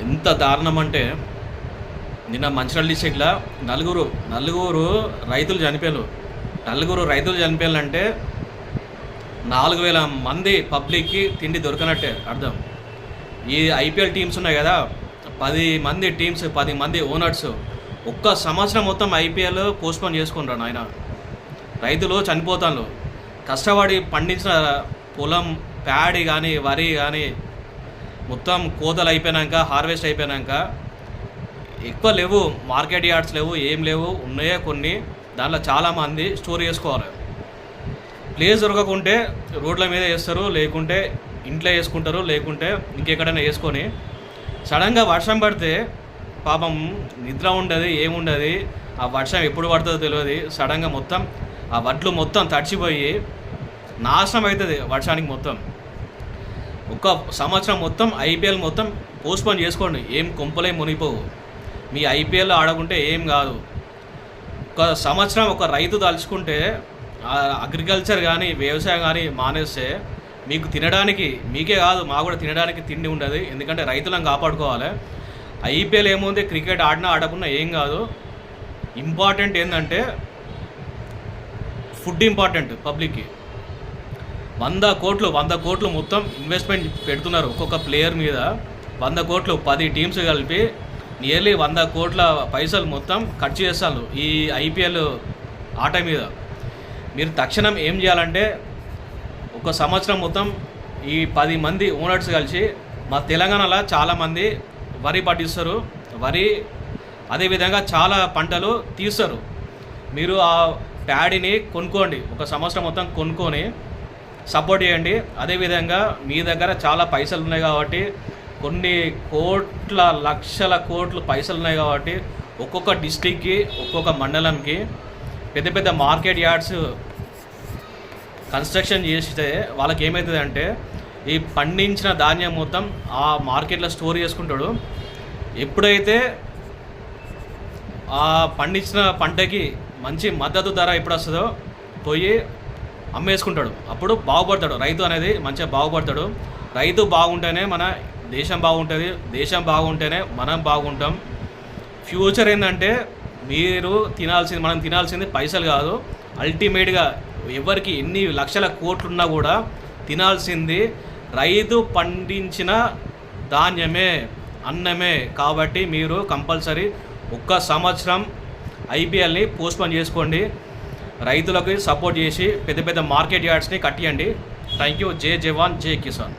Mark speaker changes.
Speaker 1: ఎంత దారుణం అంటే నిన్న మంచిర్యాల డిస్ట్రిక్ట్లో నలుగురు రైతులు చనిపోయారు. నలుగురు రైతులు చనిపోయారంటే 4,000 మంది పబ్లిక్కి తిండి దొరకనట్టే అర్థం. ఈ ఐపీఎల్ టీమ్స్ ఉన్నాయి కదా, 10 మంది టీమ్స్, 10 మంది ఓనర్స్ ఒక్క సంవత్సరం మొత్తం ఐపీఎల్ పోస్ట్పోన్ చేసుకుంటారు ఆయన. రైతులు చనిపోతాను. కష్టపడి పండించిన పొలం, ప్యాడీ కానీ వరి కానీ మొత్తం కోతలు అయిపోయాక, హార్వెస్ట్ అయిపోయాక ఎక్కువ లేవు, మార్కెట్ యార్డ్స్ లేవు, ఏం లేవు, ఉన్నాయే కొన్ని. దాంట్లో చాలామంది స్టోర్ చేసుకోవాలి. ప్లేస్ దొరకకుంటే రోడ్ల మీద వేస్తారు, లేకుంటే ఇంట్లో వేసుకుంటారు, లేకుంటే ఇంకెక్కడైనా వేసుకొని సడన్గా వర్షం పడితే పాపం నిద్ర ఉండదు, ఏముండదు. ఆ వర్షం ఎప్పుడు పడుతుందో తెలియదు. సడన్గా మొత్తం ఆ వడ్లు మొత్తం తడిచిపోయి నాశనం అవుతుంది వర్షానికి మొత్తం. ఒక సంవత్సరం మొత్తం ఐపీఎల్ మొత్తం పోస్ట్పోన్ చేసుకోండి, ఏం కొంపలే మునిగిపోవు. మీ ఐపీఎల్ ఆడకుంటే ఏం కాదు. ఒక సంవత్సరం ఒక రైతు తలుచుకుంటే అగ్రికల్చర్ కానీ వ్యవసాయం కానీ మానేస్తే మీకు తినడానికి, మీకే కాదు మాకు కూడా తినడానికి తిండి ఉండదు. ఎందుకంటే రైతులను కాపాడుకోవాలి. ఐపీఎల్ ఏముంది, క్రికెట్ ఆడినా ఆడకున్నా ఏం కాదు. ఇంపార్టెంట్ ఏంటంటే ఫుడ్ ఇంపార్టెంట్ పబ్లిక్కి. 100 కోట్లు మొత్తం ఇన్వెస్ట్మెంట్ పెడుతున్నారు ఒక్కొక్క ప్లేయర్ మీద. 100 కోట్లు 10 టీమ్స్ కలిపి నియర్లీ 100 కోట్ల పైసలు మొత్తం ఖర్చు చేస్తారు ఈ ఐపీఎల్ ఆట మీద. మీరు తక్షణం ఏం చేయాలంటే ఒక సంవత్సరం మొత్తం ఈ 10 మంది ఓనర్స్ కలిసి, మా తెలంగాణలో చాలామంది వరి పండిస్తారు, వరి అదేవిధంగా చాలా పంటలు తీస్తారు. మీరు ఆ ప్యాడీని కొనుక్కోండి, ఒక సంవత్సరం మొత్తం కొనుక్కొని సపోర్ట్ చేయండి. అదేవిధంగా మీ దగ్గర చాలా పైసలు ఉన్నాయి కాబట్టి, కొన్ని కోట్ల లక్షల కోట్లు పైసలు ఉన్నాయి కాబట్టి ఒక్కొక్క డిస్టిక్కి, ఒక్కొక్క మండలంకి పెద్ద పెద్ద మార్కెట్ యార్డ్స్ కన్స్ట్రక్షన్ చేస్తే వాళ్ళకి ఏమవుతుంది అంటే ఈ పండించిన ధాన్యం మొత్తం ఆ మార్కెట్లో స్టోర్ చేసుకుంటాడు. ఎప్పుడైతే ఆ పండించిన పంటకి మంచి మద్దతు ధర ఎప్పుడు వస్తుందో పోయి అమ్మేసుకుంటాడు. అప్పుడు బాగుపడతాడు రైతు అనేది, మంచిగా బాగుపడతాడు. రైతు బాగుంటేనే మన దేశం బాగుంటుంది, దేశం బాగుంటేనే మనం బాగుంటాం. ఫ్యూచర్ ఏంటంటే మనం తినాల్సింది పైసలు కాదు. అల్టిమేట్గా ఎవరికి ఎన్ని లక్షల కోట్లున్నా కూడా తినాల్సింది రైతు పండించిన ధాన్యమే, అన్నమే. కాబట్టి మీరు కంపల్సరీ ఒక్క సంవత్సరం ఐపీఎల్ని పోస్ట్పోన్ చేసుకోండి. రైతులకు సపోర్ట్ చేసి పెద్ద పెద్ద మార్కెట్ యార్డ్స్ని కట్టియండి. Thank you. జై జవాన్, జై కిసాన్.